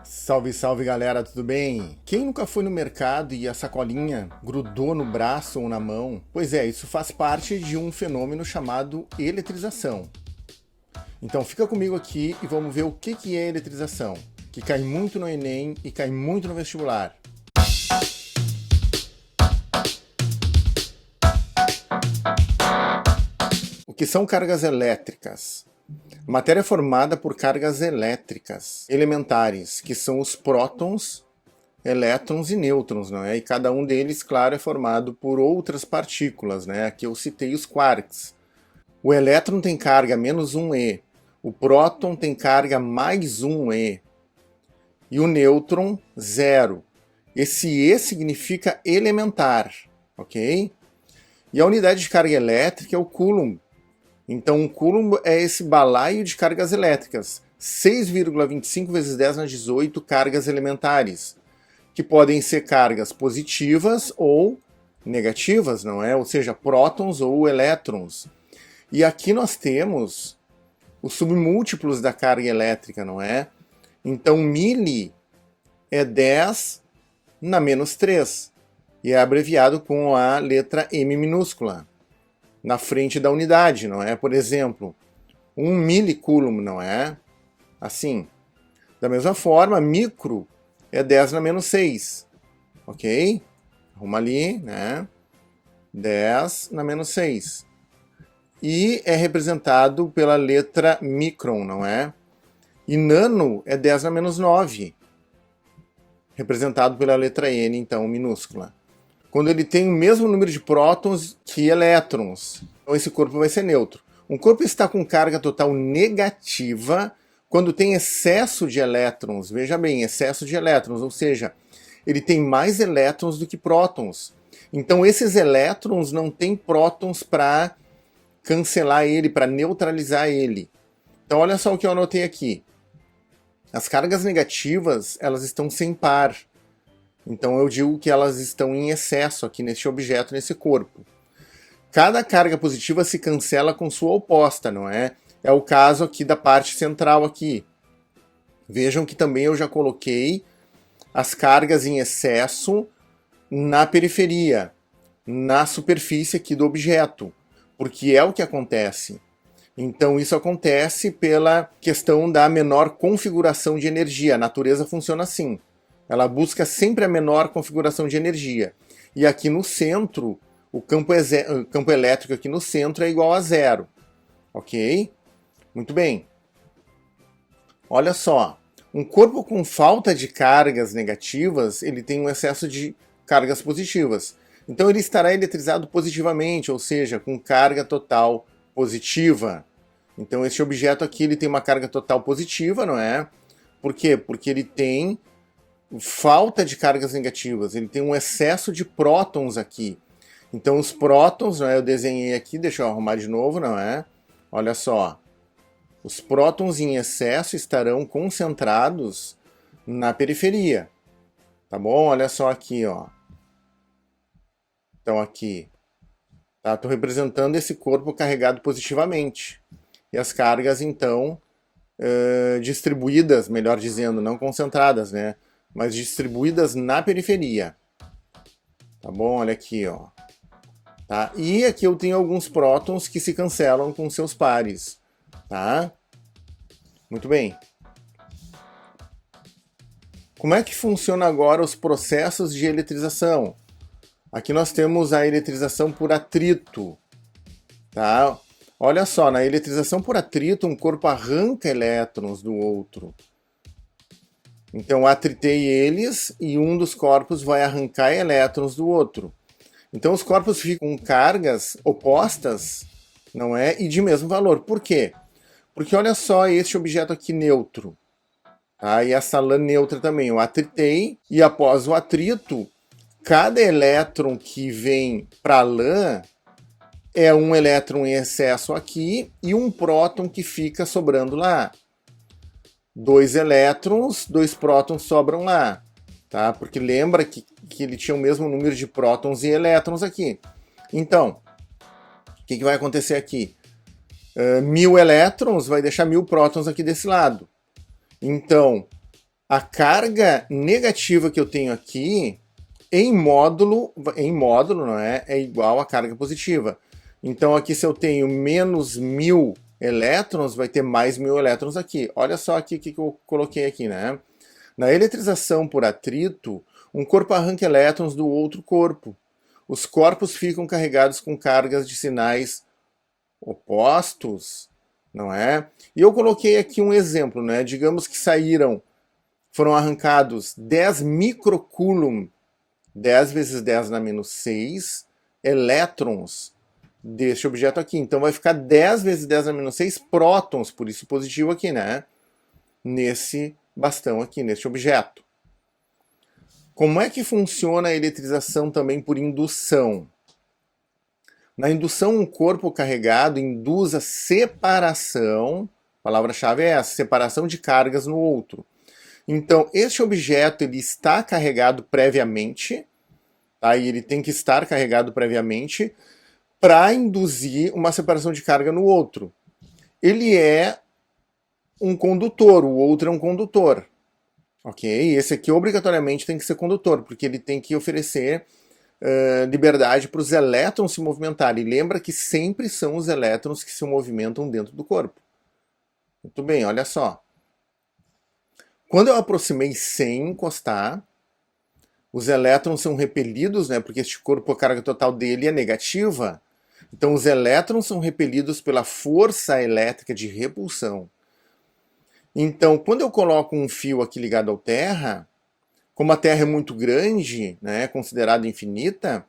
Salve, salve galera, tudo bem? Quem nunca foi no mercado e a sacolinha grudou no braço ou na mão? Pois é, isso faz parte de um fenômeno chamado eletrização. Então fica comigo aqui e vamos ver o que é eletrização, que cai muito no Enem e cai muito no vestibular. O que são cargas elétricas? A matéria é formada por cargas elétricas elementares, que são os prótons, elétrons e nêutrons, não é? E cada um deles, claro, é formado por outras partículas, né? Aqui eu citei os quarks. O elétron tem carga menos 1e, o próton tem carga mais 1e e o nêutron, 0. Esse E significa elementar, ok? E a unidade de carga elétrica é o coulomb. Então, um coulomb é esse balaio de cargas elétricas, 6,25 vezes 10 na 18 cargas elementares, que podem ser cargas positivas ou negativas, não é? Ou seja, prótons ou elétrons. E aqui nós temos os submúltiplos da carga elétrica, não é? Então, mili é 10 na menos 3, e é abreviado com a letra M minúscula na frente da unidade, não é? Por exemplo, 1 milicoulomb, não é? Assim. Da mesma forma, micro é 10 na menos 6, ok? Arruma ali, né? 10 na menos 6. E é representado pela letra micron, não é? E nano é 10 na menos 9, representado pela letra N, então, minúscula. Quando ele tem o mesmo número de prótons que elétrons. Então esse corpo vai ser neutro. Um corpo está com carga total negativa quando tem excesso de elétrons. Veja bem, excesso de elétrons, ou seja, ele tem mais elétrons do que prótons. Então esses elétrons não têm prótons para cancelar ele, para neutralizar ele. Então olha só o que eu anotei aqui. As cargas negativas, elas estão sem par. Então eu digo que elas estão em excesso aqui neste objeto, nesse corpo. Cada carga positiva se cancela com sua oposta, não é? É o caso aqui da parte central aqui. Vejam que também eu já coloquei as cargas em excesso na periferia, na superfície aqui do objeto, porque é o que acontece. Então isso acontece pela questão da menor configuração de energia. A natureza funciona assim. Ela busca sempre a menor configuração de energia. E aqui no centro, o campo elétrico aqui no centro é igual a 0. Ok? Muito bem. Olha só. Um corpo com falta de cargas negativas, ele tem um excesso de cargas positivas. Então ele estará eletrizado positivamente, ou seja, com carga total positiva. Então este objeto aqui ele tem uma carga total positiva, não é? Por quê? Porque ele tem falta de cargas negativas, ele tem um excesso de prótons aqui. Então os prótons, não é? Eu desenhei aqui, deixa eu arrumar de novo, não é? Olha só. Os prótons em excesso estarão concentrados na periferia. Tá bom? Olha só aqui, ó. Então aqui. Tá? Estou representando esse corpo carregado positivamente. E as cargas, então, distribuídas, melhor dizendo, não concentradas, né? Mas distribuídas na periferia. Tá bom? Olha aqui, ó. Tá? E aqui eu tenho alguns prótons que se cancelam com seus pares. Tá? Muito bem. Como é que funciona agora os processos de eletrização? Aqui nós temos a eletrização por atrito. Tá? Olha só, na eletrização por atrito, um corpo arranca elétrons do outro. Então atritei eles e um dos corpos vai arrancar elétrons do outro. Então os corpos ficam com cargas opostas, não é? E de mesmo valor. Por quê? Porque olha só este objeto aqui neutro. Tá? E essa lã neutra também. Eu atritei e após o atrito, cada elétron que vem para a lã é um elétron em excesso aqui e um próton que fica sobrando lá. 2 elétrons, 2 prótons sobram lá, tá? Porque lembra que ele tinha o mesmo número de prótons e elétrons aqui. Então, o que vai acontecer aqui? 1000 elétrons vai deixar 1000 prótons aqui desse lado. Então, A carga negativa que eu tenho aqui, em módulo, não é? É igual à carga positiva. Então aqui se eu tenho menos 1000 elétrons, vai ter mais 1000 elétrons aqui. Olha só aqui o que eu coloquei aqui, né? Na eletrização por atrito, um corpo arranca elétrons do outro corpo. Os corpos ficam carregados com cargas de sinais opostos, não é? E eu coloquei aqui um exemplo, né? Digamos que foram arrancados 10 microcoulomb, 10 vezes 10 na menos 6 elétrons deste objeto aqui. Então vai ficar 10 vezes 10 na menos 6 prótons, por isso positivo aqui, né? Nesse bastão aqui, neste objeto. Como é que funciona a eletrização também por indução? Na indução, um corpo carregado induz a separação, a palavra-chave é essa, separação de cargas no outro. Então, este objeto ele está carregado previamente, tá? E ele tem que estar carregado previamente para induzir uma separação de carga no outro. Ele é um condutor, o outro é um condutor. Ok? Esse aqui obrigatoriamente tem que ser condutor, porque ele tem que oferecer liberdade para os elétrons se movimentarem. E lembra que sempre são os elétrons que se movimentam dentro do corpo. Muito bem, olha só. Quando eu aproximei sem encostar, os elétrons são repelidos, né, porque este corpo, a carga total dele é negativa. Então os elétrons são repelidos pela força elétrica de repulsão. Então, quando eu coloco um fio aqui ligado à Terra, como a Terra é muito grande, né, considerada infinita,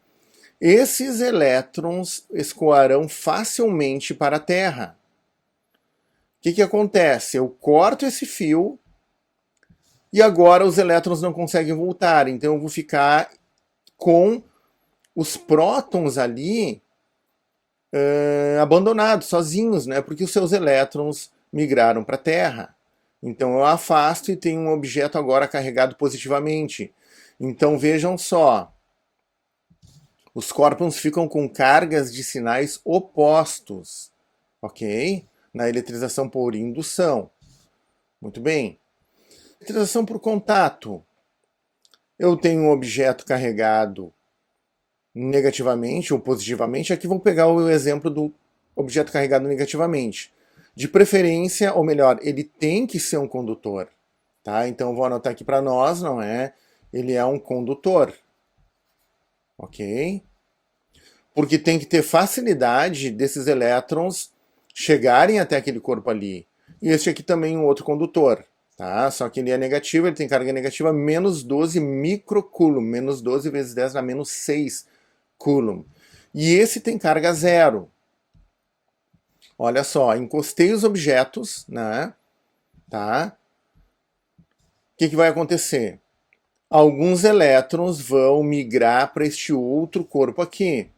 esses elétrons escoarão facilmente para a Terra. O que acontece? Eu corto esse fio e agora os elétrons não conseguem voltar, então eu vou ficar com os prótons ali abandonados, sozinhos, né, porque os seus elétrons migraram para a Terra. Então eu afasto e tenho um objeto agora carregado positivamente. Então vejam só, os corpos ficam com cargas de sinais opostos, ok? Na eletrização por indução. Muito bem. Eletrização por contato. Eu tenho um objeto carregado negativamente ou positivamente. Aqui vamos pegar o exemplo do objeto carregado negativamente. De preferência, ou melhor, ele tem que ser um condutor. Tá? Então vou anotar aqui para nós, não é? Ele é um condutor. Ok? Porque tem que ter facilidade desses elétrons chegarem até aquele corpo ali. E este aqui também é um outro condutor. Tá? Só que ele é negativo, ele tem carga negativa menos 12 microcoulomb, menos 12 vezes 10 na menos 6 coulomb. E esse tem carga zero. Olha só, encostei os objetos, né? Tá? O que vai acontecer? Alguns elétrons vão migrar para este outro corpo aqui.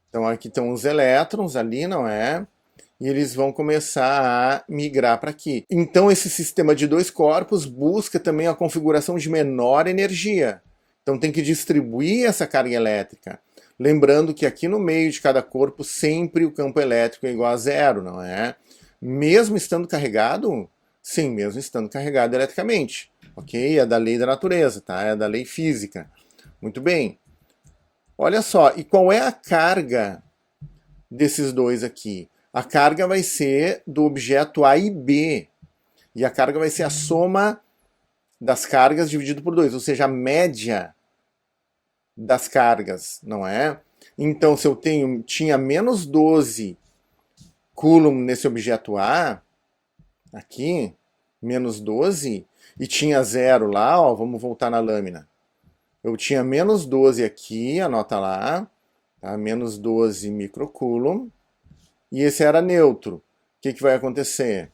Então aqui estão os elétrons ali, não é? E eles vão começar a migrar para aqui. Então esse sistema de dois corpos busca também a configuração de menor energia. Então tem que distribuir essa carga elétrica. Lembrando que aqui no meio de cada corpo sempre o campo elétrico é igual a zero, não é? Mesmo estando carregado? Sim, mesmo estando carregado eletricamente. Ok? É da lei da natureza, tá? É da lei física. Muito bem. Olha só, e qual é a carga desses dois aqui? A carga vai ser do objeto A e B. E a carga vai ser a soma das cargas dividido por 2, ou seja, a média das cargas, não é? Então, se eu tinha menos 12 coulomb nesse objeto A, aqui, menos 12, e tinha zero lá, ó, vamos voltar na lâmina. Eu tinha menos 12 aqui, anota lá, tá? Menos 12 microcoulomb, e esse era neutro. O que vai acontecer?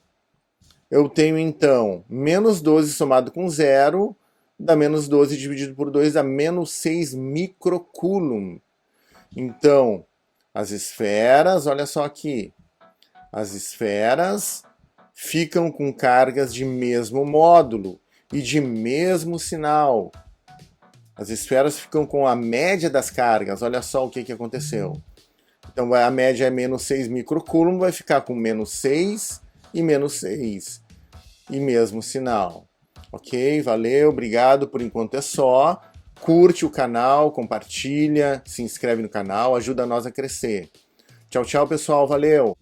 Eu tenho, então, menos 12 somado com zero, dá menos 12 dividido por 2 dá menos 6 microcoulomb. Então, as esferas, olha só aqui, as esferas ficam com cargas de mesmo módulo e de mesmo sinal. As esferas ficam com a média das cargas, olha só o que aconteceu. Então a média é menos 6 microcoulomb, vai ficar com menos 6 e menos 6. E mesmo sinal. Ok? Valeu, obrigado, por enquanto é só. Curte o canal, compartilha, se inscreve no canal, ajuda nós a crescer. Tchau, tchau, pessoal, valeu!